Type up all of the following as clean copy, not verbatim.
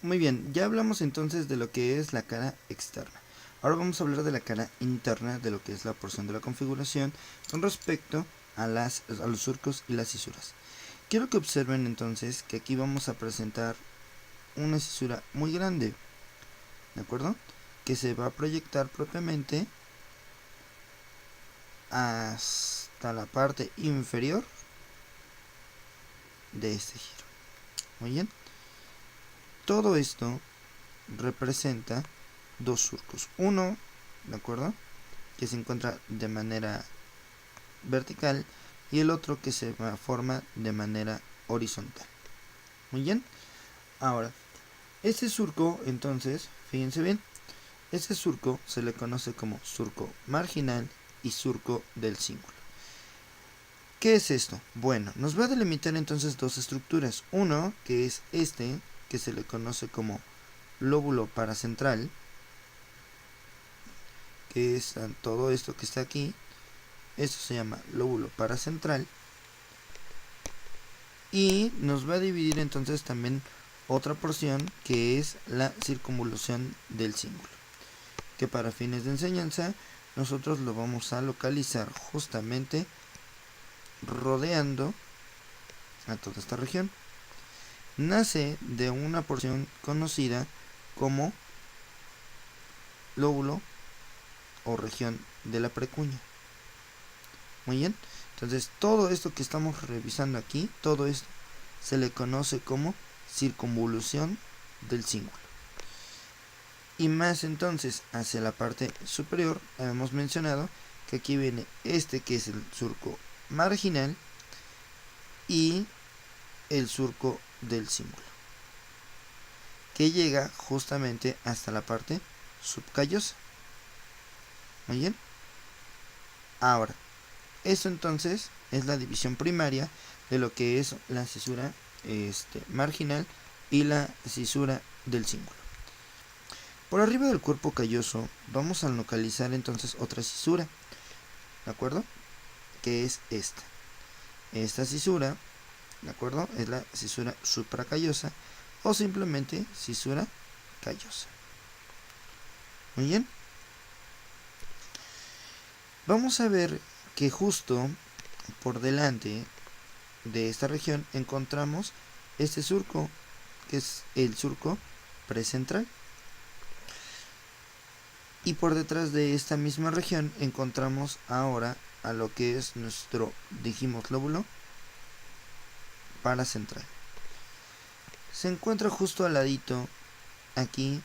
Muy bien, ya hablamos entonces de lo que es la cara externa. Ahora vamos a hablar de la cara interna, de lo que es la porción de la configuración con respecto a los surcos y las cisuras. Quiero que observen entonces que aquí vamos a presentar una cisura muy grande, ¿de acuerdo? Que se va a proyectar propiamente hasta la parte inferior de este giro. Muy bien. Todo esto representa dos surcos. Uno, ¿de acuerdo?, que se encuentra de manera vertical y el otro que se forma de manera horizontal. Muy bien. Ahora, este surco, entonces, fíjense bien, este surco se le conoce como surco marginal y surco del cíngulo. ¿Qué es esto? Bueno, nos va a delimitar entonces dos estructuras. Uno, que es este, que se le conoce como lóbulo paracentral, que es todo esto que está aquí. Esto se llama lóbulo paracentral. Y nos va a dividir entonces también otra porción, que es la circunvolución del cíngulo, que para fines de enseñanza nosotros lo vamos a localizar justamente rodeando a toda esta región. Nace de una porción conocida como lóbulo o región de la precuña. Muy bien, entonces todo esto que estamos revisando aquí, todo esto se le conoce como circunvolución del cíngulo. Y más entonces hacia la parte superior, hemos mencionado que aquí viene este, que es el surco marginal, y el surco del cíngulo, que llega justamente hasta la parte subcallosa. Muy bien. Ahora, esto entonces es la división primaria de lo que es la cisura marginal y la cisura del cíngulo. Por arriba del cuerpo calloso vamos a localizar entonces otra cisura, ¿de acuerdo?, que es esta. Esta cisura, ¿de acuerdo?, es la cisura supracallosa o simplemente cisura callosa. Muy bien. Vamos a ver que justo por delante de esta región encontramos este surco, que es el surco precentral. Y por detrás de esta misma región encontramos ahora a lo que es nuestro, dijimos, lóbulo paracentral. Se encuentra justo al ladito aquí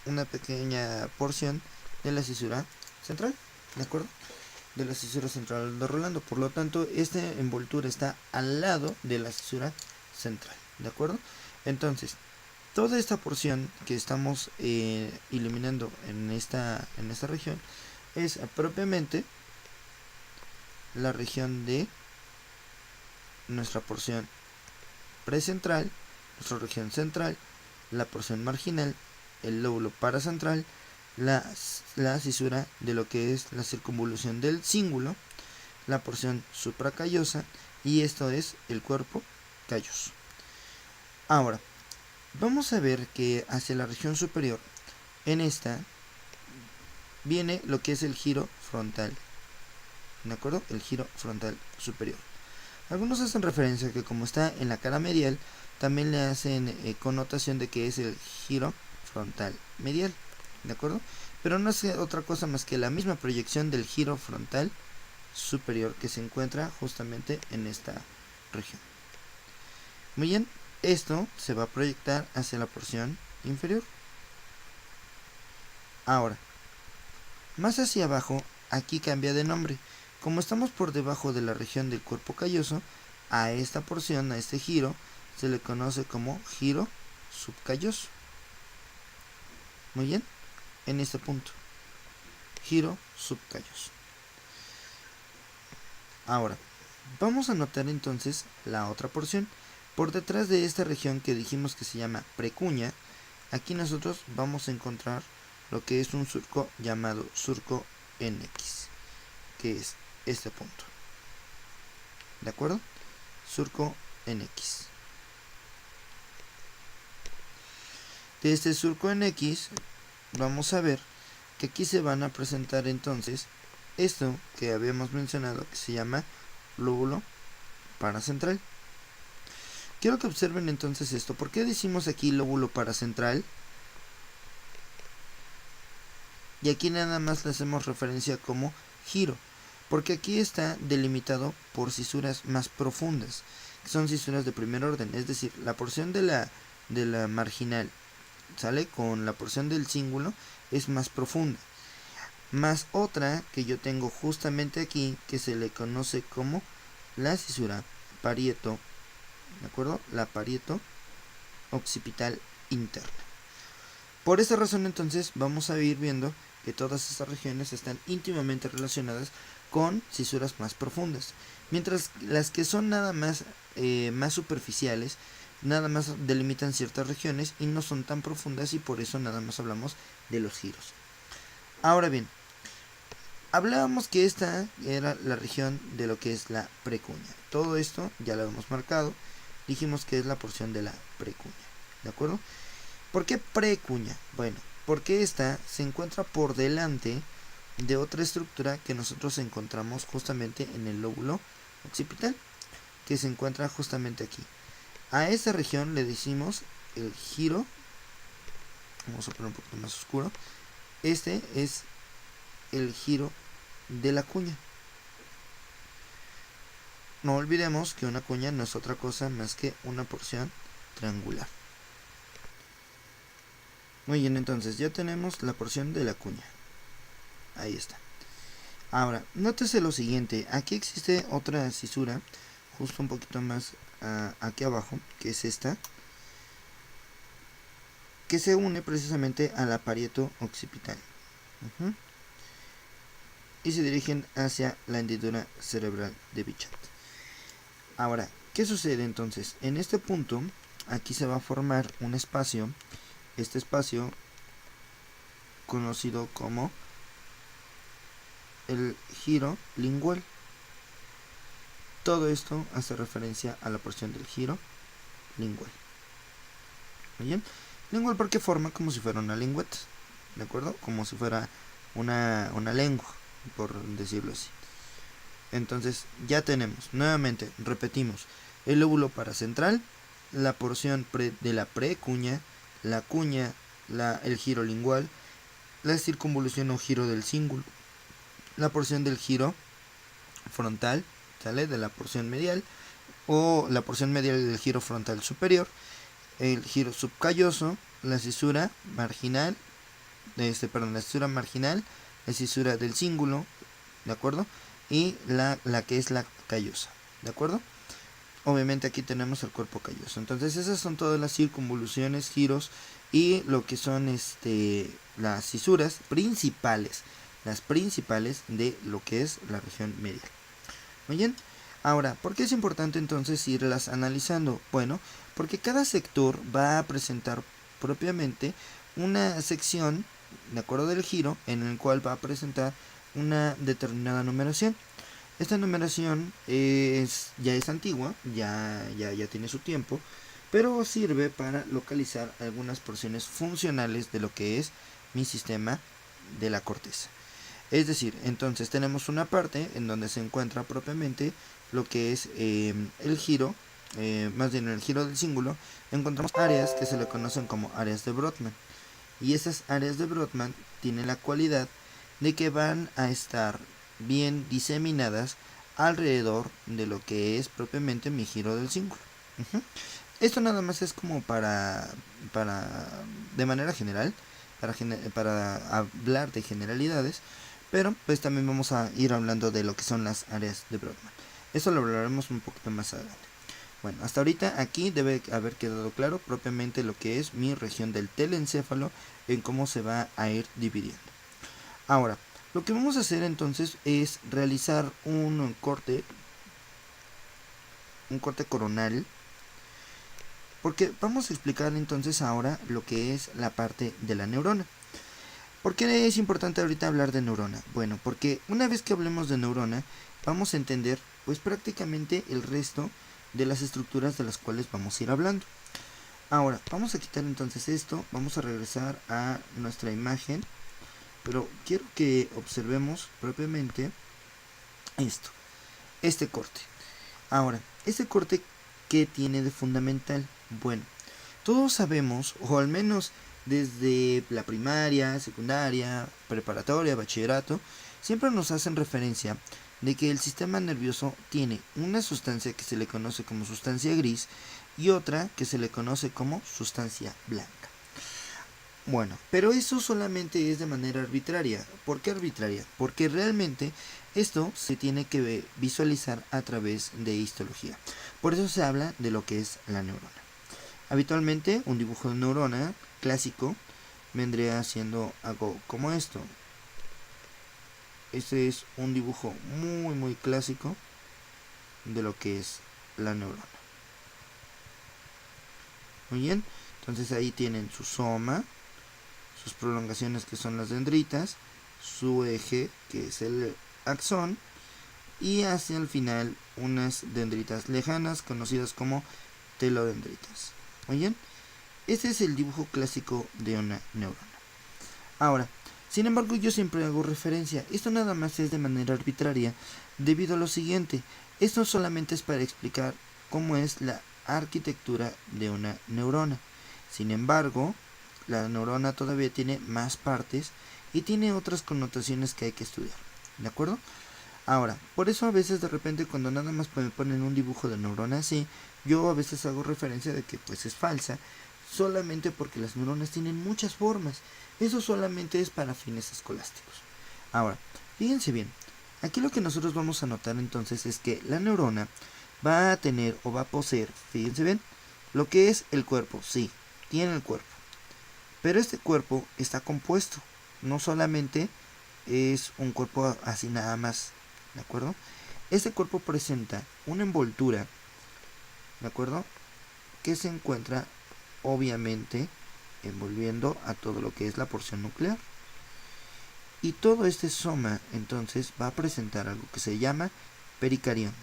una pequeña porción de la cisura central, ¿de acuerdo?, de la cisura central de Rolando. Por lo tanto, esta envoltura está al lado de la cisura central, ¿de acuerdo? Entonces, toda esta porción que estamos iluminando en esta región es propiamente la región de nuestra porción precentral, nuestra región central, la porción marginal, el lóbulo paracentral, la cisura de lo que es la circunvolución del cíngulo, la porción supracallosa, y esto es el cuerpo calloso. Ahora, vamos a ver que hacia la región superior, en esta, viene lo que es el giro frontal, ¿de acuerdo?, el giro frontal superior. Algunos hacen referencia a que como está en la cara medial, también le hacen connotación de que es el giro frontal medial, ¿de acuerdo? Pero no es otra cosa más que la misma proyección del giro frontal superior que se encuentra justamente en esta región. Muy bien, esto se va a proyectar hacia la porción inferior. Ahora, más hacia abajo, aquí cambia de nombre. Como estamos por debajo de la región del cuerpo calloso, a esta porción, a este giro, se le conoce como giro subcalloso. Muy bien, en este punto, giro subcalloso. Ahora, vamos a notar entonces la otra porción. Por detrás de esta región que dijimos que se llama precuña, aquí nosotros vamos a encontrar lo que es un surco llamado surco NX, que es este punto, ¿de acuerdo? Surco NX. de este surco en X, vamos a ver que aquí se van a presentar entonces esto que habíamos mencionado, que se llama lóbulo paracentral. Quiero que observen entonces esto. ¿Por qué decimos aquí lóbulo paracentral? Y aquí nada más le hacemos referencia como giro, porque aquí está delimitado por cisuras más profundas, que son cisuras de primer orden, es decir, la porción de la marginal, ¿sale? Con la porción del cíngulo es más profunda, más otra que yo tengo justamente aquí, que se le conoce como la cisura parieto, ¿de acuerdo? La parieto occipital interna. Por esta razón entonces vamos a ir viendo que todas estas regiones están íntimamente relacionadas con cisuras más profundas, mientras las que son nada más más superficiales nada más delimitan ciertas regiones y no son tan profundas, y por eso nada más hablamos de los giros. Ahora bien, hablábamos que esta era la región de lo que es la precuña. Todo esto ya lo hemos marcado, dijimos que es la porción de la precuña, ¿de acuerdo? ¿Por qué precuña? Bueno, porque esta se encuentra por delante de otra estructura que nosotros encontramos justamente en el lóbulo occipital, que se encuentra justamente aquí. A esta región le decimos el giro. Vamos a poner un poquito más oscuro. Este es el giro de la cuña. No olvidemos que una cuña no es otra cosa más que una porción triangular. Muy bien, entonces ya tenemos la porción de la cuña. Ahí está. Ahora, nótese lo siguiente. Aquí existe otra cisura, justo un poquito más aquí abajo, que es esta, que se une precisamente a la parieto occipital. Y se dirigen hacia la hendidura cerebral de Bichat. Ahora, ¿qué sucede entonces? En este punto, aquí se va a formar un espacio. Este espacio conocido como el giro lingual. Todo esto hace referencia a la porción del giro lingual. Muy bien. Lingual porque forma como si fuera una lengüeta, ¿de acuerdo? Como si fuera una lengua, por decirlo así. Entonces ya tenemos, nuevamente, repetimos, el lóbulo paracentral, la porción de la precuña, la cuña, el giro lingual, la circunvolución o giro del cíngulo, la porción del giro frontal, ¿sale? De la porción medial, o la porción medial del giro frontal superior, el giro subcalloso, la cisura marginal, la cisura marginal, la cisura del cíngulo, ¿de acuerdo? Y la que es la callosa, ¿de acuerdo? Obviamente aquí tenemos el cuerpo calloso. Entonces esas son todas las circunvoluciones, giros y lo que son las cisuras principales, las principales de lo que es la región medial. Muy bien. Ahora, ¿por qué es importante entonces irlas analizando? Bueno, porque cada sector va a presentar propiamente una sección, de acuerdo del giro, en el cual va a presentar una determinada numeración. Esta numeración ya es antigua, ya tiene su tiempo, pero sirve para localizar algunas porciones funcionales de lo que es mi sistema de la corteza. Es decir, entonces tenemos una parte en donde se encuentra propiamente lo que es el giro, más bien el giro del cíngulo. Encontramos áreas que se le conocen como áreas de Brodmann, y esas áreas de Brodmann tienen la cualidad de que van a estar bien diseminadas alrededor de lo que es propiamente mi giro del cíngulo. Esto nada más es como para de manera general, para hablar de generalidades, pero pues también vamos a ir hablando de lo que son las áreas de Brodmann. Eso lo hablaremos un poquito más adelante. Bueno, hasta ahorita aquí debe haber quedado claro propiamente lo que es mi región del telencéfalo, en cómo se va a ir dividiendo. Ahora, lo que vamos a hacer entonces es realizar un corte coronal, porque vamos a explicar entonces ahora lo que es la parte de la neurona. ¿Por qué es importante ahorita hablar de neurona? Bueno, porque una vez que hablemos de neurona, vamos a entender pues prácticamente el resto de las estructuras de las cuales vamos a ir hablando. Ahora, vamos a quitar entonces esto, vamos a regresar a nuestra imagen, pero quiero que observemos propiamente esto, este corte. Ahora, este corte, ¿qué tiene de fundamental? Bueno, todos sabemos, o al menos desde la primaria, secundaria, preparatoria, bachillerato, siempre nos hacen referencia de que el sistema nervioso tiene una sustancia que se le conoce como sustancia gris y otra que se le conoce como sustancia blanca. Bueno, pero eso solamente es de manera arbitraria. ¿Por qué arbitraria? Porque realmente esto se tiene que visualizar a través de histología. Por eso se habla de lo que es la neurona. Habitualmente un dibujo de neurona clásico vendría siendo algo como esto. Este es un dibujo muy clásico de lo que es la neurona. Muy bien, entonces ahí tienen su soma, sus prolongaciones que son las dendritas, su eje que es el axón y hacia el final unas dendritas lejanas conocidas como telodendritas. Muy bien, este es el dibujo clásico de una neurona. Ahora, sin embargo, yo siempre hago referencia, esto nada más es de manera arbitraria debido a lo siguiente, esto solamente es para explicar cómo es la arquitectura de una neurona. Sin embargo, la neurona todavía tiene más partes y tiene otras connotaciones que hay que estudiar, ¿de acuerdo? Ahora, por eso a veces de repente cuando nada más me ponen un dibujo de neurona así, yo a veces hago referencia de que pues es falsa, solamente porque las neuronas tienen muchas formas. Eso solamente es para fines escolásticos. Ahora, fíjense bien, aquí lo que nosotros vamos a notar entonces es que la neurona va a tener o va a poseer, fíjense bien, lo que es el cuerpo, sí, tiene el cuerpo. Pero este cuerpo está compuesto, no solamente es un cuerpo así nada más, ¿de acuerdo? Este cuerpo presenta una envoltura, ¿de acuerdo? Que se encuentra obviamente envolviendo a todo lo que es la porción nuclear. Y todo este soma entonces va a presentar algo que se llama pericarión.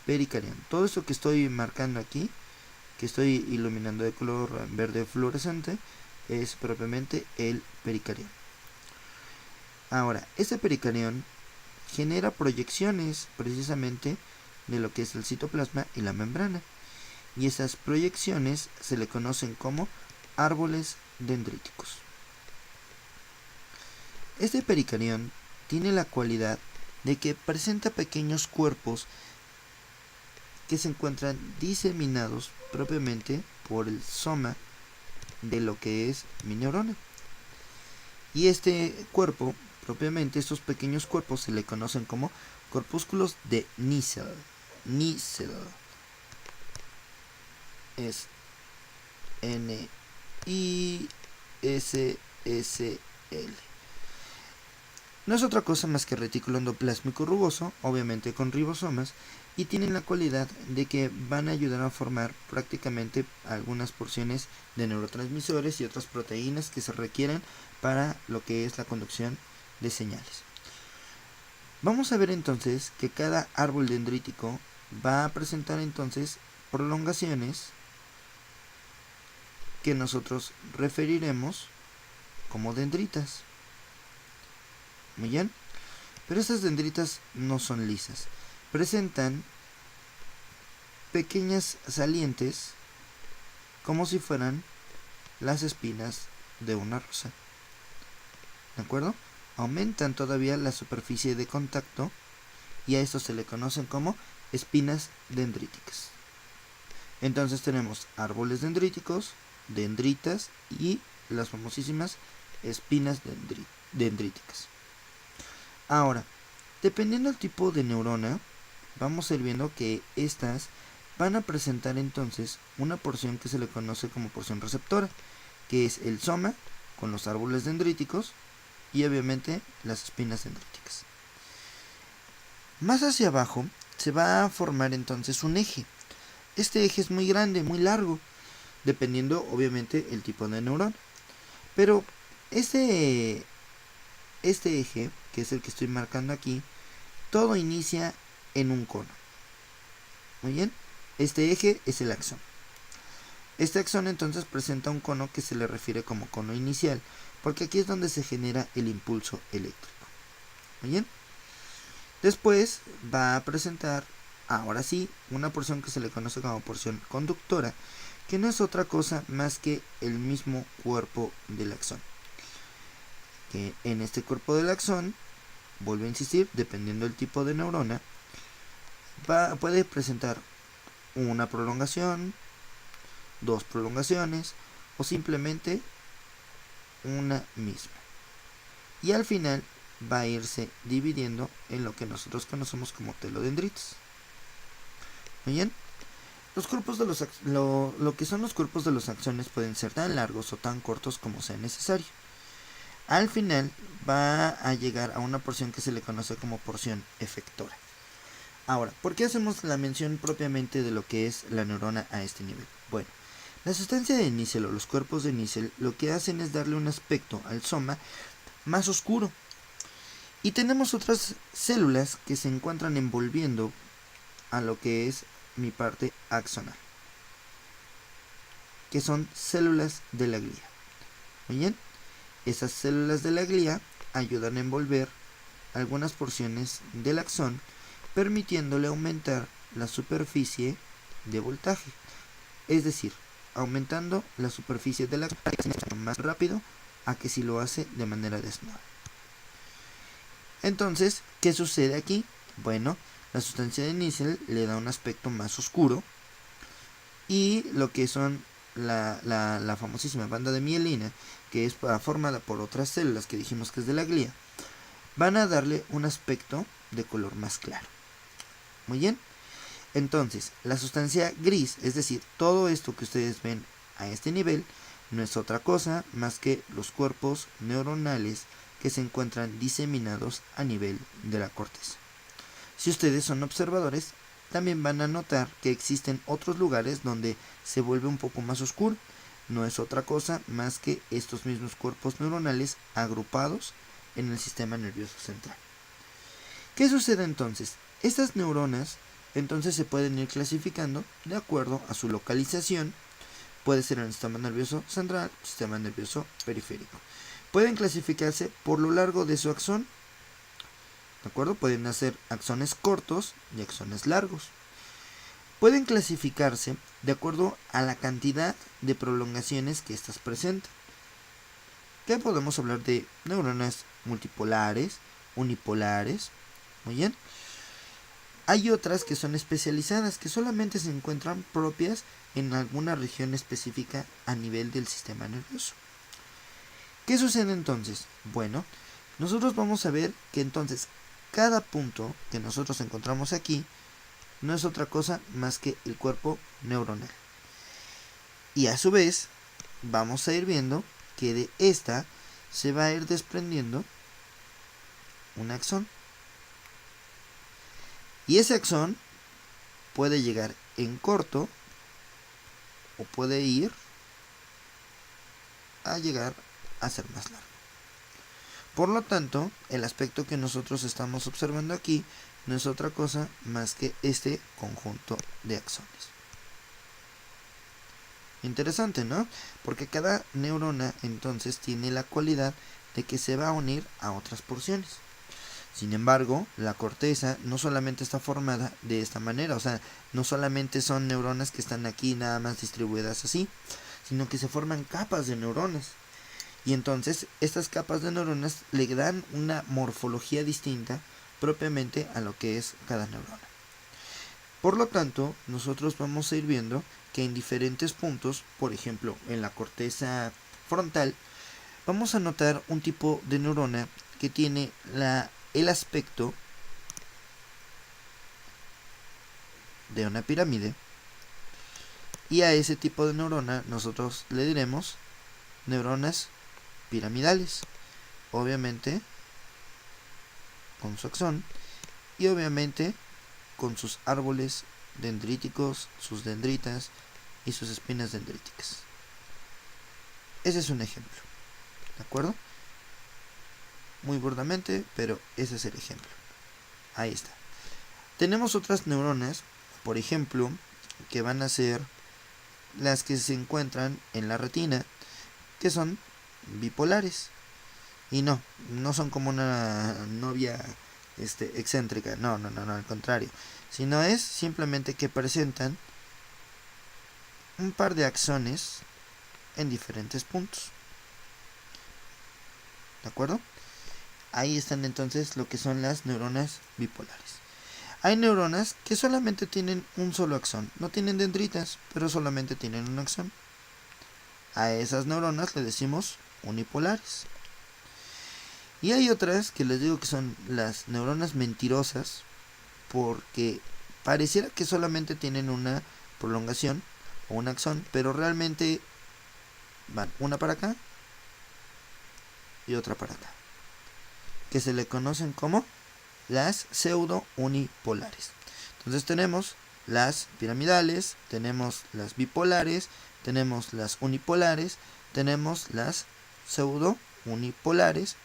Pericarión. Todo esto que estoy marcando aquí, que estoy iluminando de color verde fluorescente, es propiamente el pericarión. Ahora, este pericarión genera proyecciones precisamente de lo que es el citoplasma y la membrana. Y esas proyecciones se le conocen como árboles dendríticos. Este pericarión tiene la cualidad de que presenta pequeños cuerpos que se encuentran diseminados propiamente por el soma de lo que es mi neurona. Y este cuerpo, propiamente estos pequeños cuerpos se le conocen como corpúsculos de Nissl. Nissl es N-I-S-S-L. No es otra cosa más que retículo endoplásmico rugoso, obviamente con ribosomas, y tienen la cualidad de que van a ayudar a formar prácticamente algunas porciones de neurotransmisores y otras proteínas que se requieren para lo que es la conducción de señales. Vamos a ver entonces que cada árbol dendrítico va a presentar entonces prolongaciones que nosotros referiremos como dendritas. Muy bien, pero estas dendritas no son lisas, presentan pequeñas salientes como si fueran las espinas de una rosa, ¿de acuerdo? Aumentan todavía la superficie de contacto y a esto se le conocen como espinas dendríticas. Entonces tenemos árboles dendríticos, dendritas y las famosísimas espinas dendríticas. Ahora, dependiendo del tipo de neurona, vamos a ir viendo que estas van a presentar entonces una porción que se le conoce como porción receptora, que es el soma con los árboles dendríticos y obviamente las espinas dendríticas. Más hacia abajo se va a formar entonces un eje. Este eje es muy grande, muy largo, dependiendo obviamente el tipo de neurona. Pero este eje, que es el que estoy marcando aquí, todo inicia en un cono. Muy bien, este eje es el axón. Este axón entonces presenta un cono que se le refiere como cono inicial, porque aquí es donde se genera el impulso eléctrico. ¿Muy bien? Después va a presentar, ahora sí, una porción que se le conoce como porción conductora, que no es otra cosa más que el mismo cuerpo del axón. Que en este cuerpo del axón, vuelvo a insistir, dependiendo del tipo de neurona, puede presentar una prolongación, dos prolongaciones o simplemente una misma. Y al final va a irse dividiendo en lo que nosotros conocemos como telodendritos. Muy bien. Los cuerpos de lo que son los cuerpos de los axones pueden ser tan largos o tan cortos como sea necesario. Al final va a llegar a una porción que se le conoce como porción efectora. Ahora, ¿por qué hacemos la mención propiamente de lo que es la neurona a este nivel? Bueno, la sustancia de níquel o los cuerpos de níquel lo que hacen es darle un aspecto al soma más oscuro. Y tenemos otras células que se encuentran envolviendo a lo que es mi parte axonal, que son células de la glía. Muy bien, esas células de la glía ayudan a envolver algunas porciones del axón, permitiéndole aumentar la superficie de voltaje, es decir, aumentando la superficie de la glía más rápido a que si lo hace de manera desnuda. Entonces, ¿qué sucede aquí? Bueno, la sustancia de níquel le da un aspecto más oscuro y lo que son la famosísima banda de mielina, que es formada por otras células que dijimos que es de la glía, van a darle un aspecto de color más claro. Muy bien. Entonces, la sustancia gris, es decir, todo esto que ustedes ven a este nivel, no es otra cosa más que los cuerpos neuronales que se encuentran diseminados a nivel de la corteza. Si ustedes son observadores, también van a notar que existen otros lugares donde se vuelve un poco más oscuro. No es otra cosa más que estos mismos cuerpos neuronales agrupados en el sistema nervioso central. ¿Qué sucede entonces? Estas neuronas entonces se pueden ir clasificando de acuerdo a su localización. Puede ser en el sistema nervioso central, sistema nervioso periférico. Pueden clasificarse por lo largo de su axón. ¿De acuerdo? Pueden hacer axones cortos y axones largos. Pueden clasificarse de acuerdo a la cantidad de prolongaciones que éstas presentan. ¿Qué podemos hablar de neuronas multipolares, unipolares? Muy bien. Hay otras que son especializadas, que solamente se encuentran propias en alguna región específica a nivel del sistema nervioso. ¿Qué sucede entonces? Bueno, nosotros vamos a ver que entonces cada punto que nosotros encontramos aquí no es otra cosa más que el cuerpo neuronal. Y a su vez vamos a ir viendo que de esta se va a ir desprendiendo un axón. Y ese axón puede llegar en corto o puede ir a llegar a ser más largo. Por lo tanto, el aspecto que nosotros estamos observando aquí no es otra cosa más que este conjunto de axones. Interesante, ¿no? Porque cada neurona entonces tiene la cualidad de que se va a unir a otras porciones. Sin embargo, la corteza no solamente está formada de esta manera, o sea, no solamente son neuronas que están aquí nada más distribuidas así, sino que se forman capas de neuronas. Y entonces estas capas de neuronas le dan una morfología distinta propiamente a lo que es cada neurona. Por lo tanto, nosotros vamos a ir viendo que en diferentes puntos, por ejemplo, en la corteza frontal, vamos a notar un tipo de neurona que tiene el aspecto de una pirámide. Y a ese tipo de neurona nosotros le diremos neuronas piramidales, obviamente con su axón y obviamente con sus árboles dendríticos, sus dendritas y sus espinas dendríticas. Ese es un ejemplo, ¿de acuerdo? Muy burdamente, pero ese es el ejemplo. Ahí está. Tenemos otras neuronas, por ejemplo, que van a ser las que se encuentran en la retina, que son bipolares. Y no son como una novia excéntrica, no, al contrario, sino es simplemente que presentan un par de axones en diferentes puntos. ¿De acuerdo? Ahí están entonces lo que son las neuronas bipolares. Hay neuronas que solamente tienen un solo axón, no tienen dendritas, pero solamente tienen un axón. A esas neuronas le decimos unipolares. Y hay otras que les digo que son las neuronas mentirosas, porque pareciera que solamente tienen una prolongación o un axón, pero realmente van una para acá y otra para acá, que se le conocen como las pseudo-unipolares. Entonces tenemos las piramidales, tenemos las bipolares, tenemos las unipolares, tenemos las pseudo-unipolares,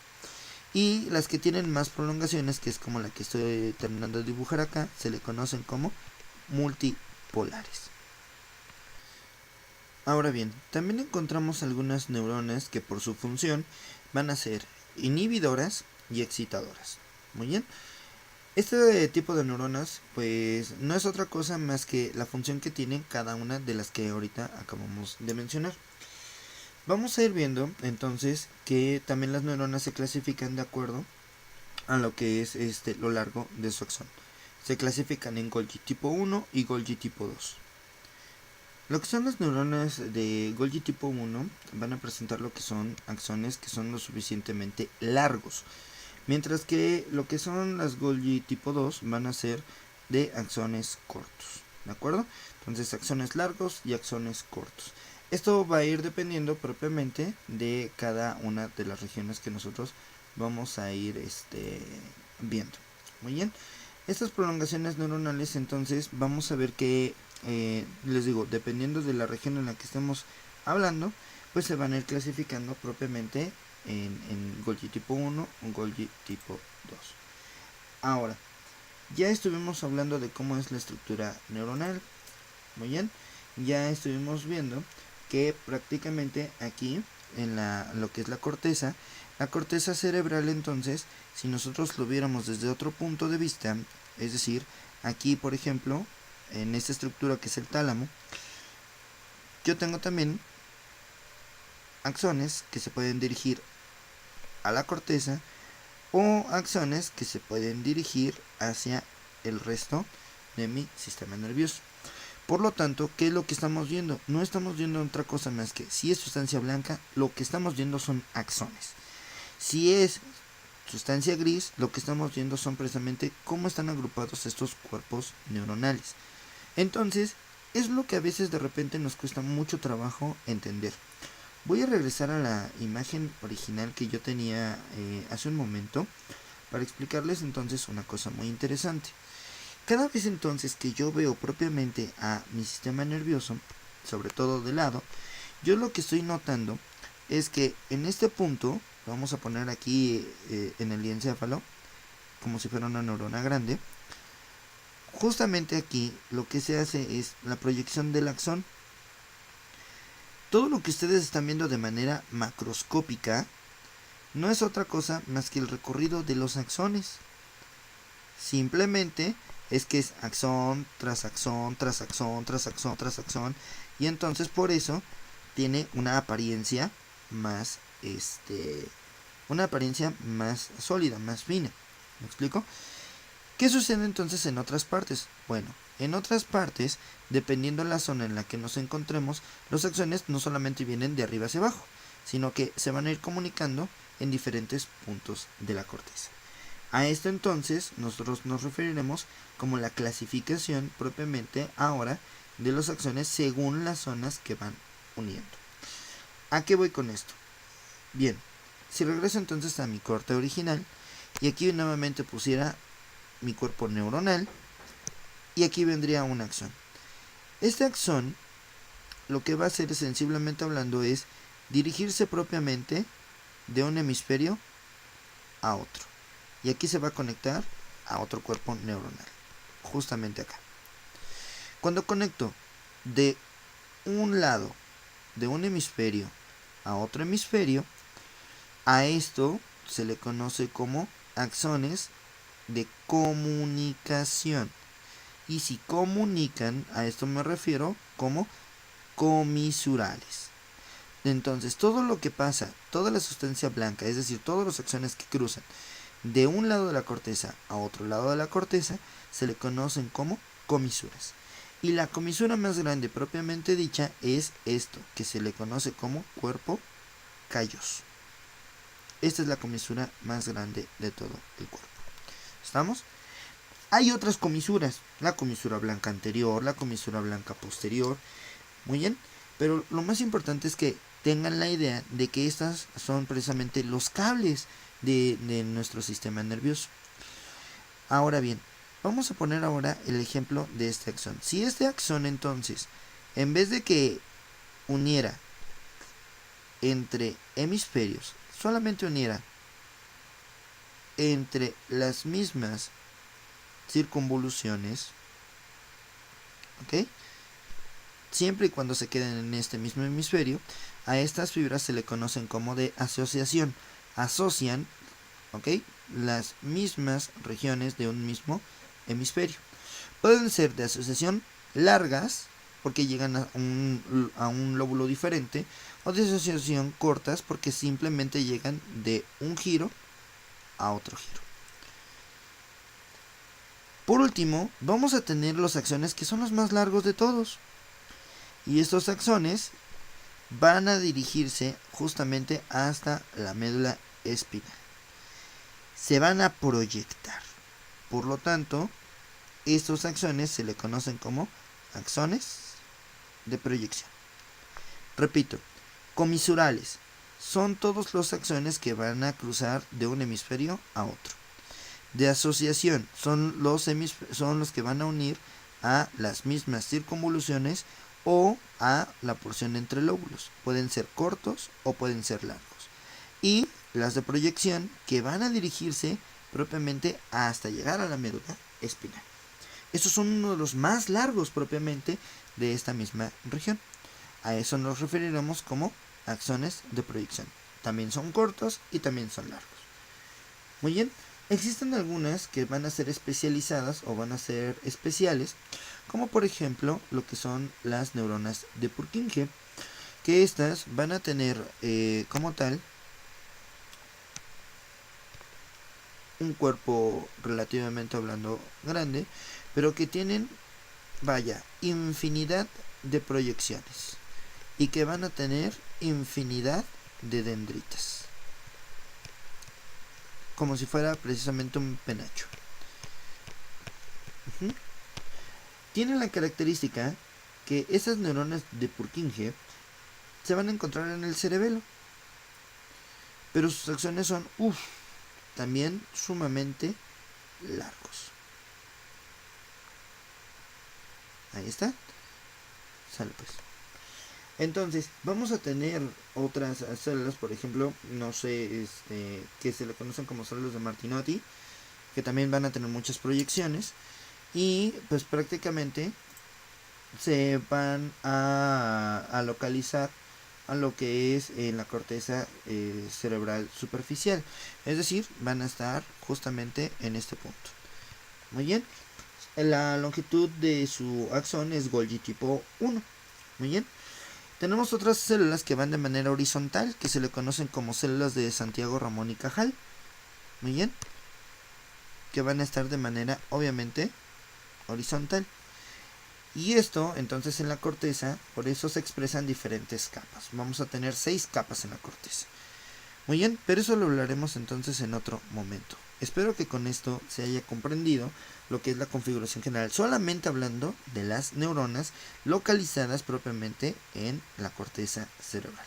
y las que tienen más prolongaciones, que es como la que estoy terminando de dibujar acá, se le conocen como multipolares. Ahora bien, también encontramos algunas neuronas que por su función van a ser inhibidoras y excitadoras. Muy bien. Este tipo de neuronas pues no es otra cosa más que la función que tienen cada una de las que ahorita acabamos de mencionar. Vamos a ir viendo entonces que también las neuronas se clasifican de acuerdo a lo que es lo largo de su axón. Se clasifican en Golgi tipo 1 y Golgi tipo 2. Lo que son las neuronas de Golgi tipo 1 van a presentar lo que son axones que son lo suficientemente largos, mientras que lo que son las Golgi tipo 2 van a ser de axones cortos, ¿de acuerdo? Entonces axones largos y axones cortos. Esto va a ir dependiendo propiamente de cada una de las regiones que nosotros vamos a ir viendo. Muy bien. Estas prolongaciones neuronales, entonces vamos a ver que les digo, dependiendo de la región en la que estemos hablando, pues se van a ir clasificando propiamente en Golgi tipo 1 o Golgi tipo 2. Ahora, ya estuvimos hablando de cómo es la estructura neuronal. Muy bien. Ya estuvimos viendo que prácticamente aquí en lo que es la corteza cerebral, entonces si nosotros lo viéramos desde otro punto de vista, es decir, aquí por ejemplo en esta estructura que es el tálamo, yo tengo también axones que se pueden dirigir a la corteza o axones que se pueden dirigir hacia el resto de mi sistema nervioso. Por lo tanto, ¿qué es lo que estamos viendo? No estamos viendo otra cosa más que, si es sustancia blanca, lo que estamos viendo son axones. Si es sustancia gris, lo que estamos viendo son precisamente cómo están agrupados estos cuerpos neuronales. Entonces, es lo que a veces de repente nos cuesta mucho trabajo entender. Voy a regresar a la imagen original que yo tenía hace un momento para explicarles entonces una cosa muy interesante. Cada vez entonces que yo veo propiamente a mi sistema nervioso, sobre todo de lado, yo lo que estoy notando es que en este punto, vamos a poner aquí en el diencéfalo, como si fuera una neurona grande, justamente aquí lo que se hace es la proyección del axón. Todo lo que ustedes están viendo de manera macroscópica no es otra cosa más que el recorrido de los axones. Simplemente es que es axón tras axón, tras axón, tras axón, tras axón, y entonces por eso tiene una apariencia más sólida, más fina. ¿Me explico? ¿Qué sucede entonces en otras partes? Bueno, en otras partes, dependiendo de la zona en la que nos encontremos, los axones no solamente vienen de arriba hacia abajo, sino que se van a ir comunicando en diferentes puntos de la corteza. A esto entonces nosotros nos referiremos como la clasificación propiamente ahora de los axones según las zonas que van uniendo. ¿A qué voy con esto? Bien, si regreso entonces a mi corte original y aquí nuevamente pusiera mi cuerpo neuronal y aquí vendría un axón. Este axón lo que va a hacer sensiblemente hablando es dirigirse propiamente de un hemisferio a otro. Y aquí se va a conectar a otro cuerpo neuronal, justamente acá. Cuando conecto de un lado de un hemisferio a otro hemisferio, a esto se le conoce como axones de comunicación. Y si comunican, a esto me refiero como comisurales. Entonces, todo lo que pasa, toda la sustancia blanca, es decir, todos los axones que cruzan de un lado de la corteza a otro lado de la corteza, se le conocen como comisuras. Y la comisura más grande propiamente dicha es esto, que se le conoce como cuerpo calloso. Esta es la comisura más grande de todo el cuerpo. ¿Estamos? Hay otras comisuras, la comisura blanca anterior, la comisura blanca posterior, muy bien, pero lo más importante es que tengan la idea de que estas son precisamente los cables de nuestro sistema nervioso. Ahora bien, vamos a poner ahora el ejemplo de este axón. Si este axón entonces, en vez de que uniera entre hemisferios, solamente uniera entre las mismas circunvoluciones, ¿ok? Siempre y cuando se queden en este mismo hemisferio, a estas fibras se le conocen como de asociación. Asocian, ¿ok?, las mismas regiones de un mismo hemisferio. Pueden ser de asociación largas, porque llegan a un lóbulo diferente, o de asociación cortas, porque simplemente llegan de un giro a otro giro. Por último, vamos a tener los axones que son los más largos de todos. Y estos axones van a dirigirse justamente hasta la médula espinal. Se van a proyectar. Por lo tanto, estos axones se le conocen como axones de proyección. Repito, comisurales son todos los axones que van a cruzar de un hemisferio a otro. De asociación son los que van a unir a las mismas circunvoluciones o a la porción entre lóbulos. Pueden ser cortos o pueden ser largos. Y las de proyección, que van a dirigirse propiamente hasta llegar a la médula espinal. Estos son uno de los más largos propiamente de esta misma región. A eso nos referiremos como axones de proyección. También son cortos y también son largos. Muy bien. Existen algunas que van a ser especializadas o van a ser especiales, como por ejemplo lo que son las neuronas de Purkinje, que estas van a tener como tal un cuerpo relativamente hablando grande, pero que tienen, vaya, infinidad de proyecciones y que van a tener infinidad de dendritas, como si fuera precisamente un penacho. Tienen la característica que esas neuronas de Purkinje se van a encontrar en el cerebelo, pero sus axones son también sumamente largos. Ahí está. Sale pues. Entonces, vamos a tener otras células, por ejemplo, no sé, que se le conocen como células de Martinotti, que también van a tener muchas proyecciones y pues prácticamente se van a localizar a lo que es en la corteza cerebral superficial, es decir, van a estar justamente en este punto. Muy bien, la longitud de su axón es Golgi tipo 1. Muy bien. Tenemos otras células que van de manera horizontal, que se le conocen como células de Santiago, Ramón y Cajal. Muy bien. Que van a estar de manera, obviamente, horizontal. Y esto, entonces, en la corteza, por eso se expresan diferentes capas. Vamos a tener 6 capas en la corteza. Muy bien, pero eso lo hablaremos entonces en otro momento. Espero que con esto se haya comprendido lo que es la configuración general, solamente hablando de las neuronas localizadas propiamente en la corteza cerebral.